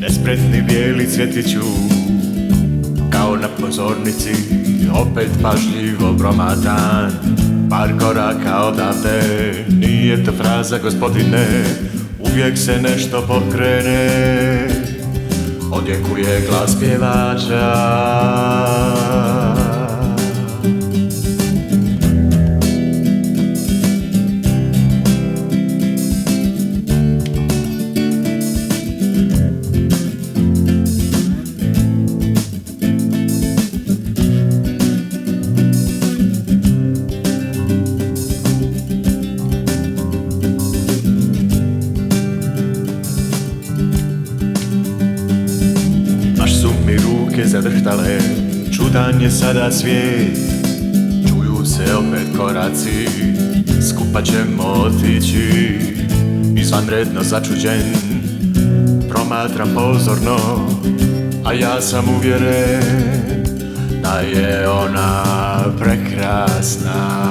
Nespretni bijeli cvjetiću, kao na pozornici, opet pažljivo promatran. Par koraka odavde, nije to fraza gospodine, uvijek se nešto pokrene. Odjekuje glas pjevača. Zadrhtale, čudan je sada svijet, čuju se opet koraci, skupa ćemo otići. Izvanredno začuđen, promatram pozorno, a ja sam uvjeren da je ona prekrasna.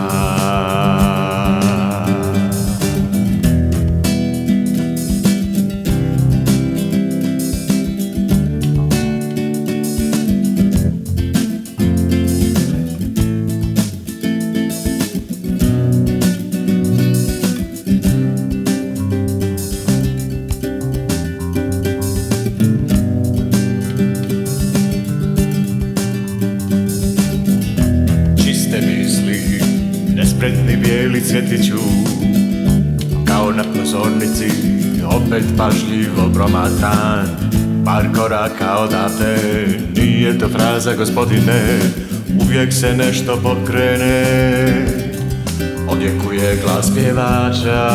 Nespretni bijeli cvjetiću, kao na pozornici, opet pažljivo promatran. Par koraka odavde, nije to fraza gospodine, uvijek se nešto pokrene. Odjekuje glas pjevača.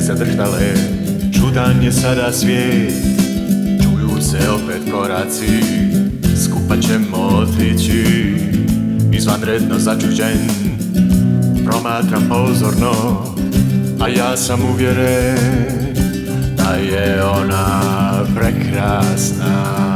Zadrhtale, čudan je sada svijet, čuju se opet koraci, skupa ćemo otići. Izvanredno začuđen, promatram pozorno, a ja sam uvjeren da je ona prekrasna.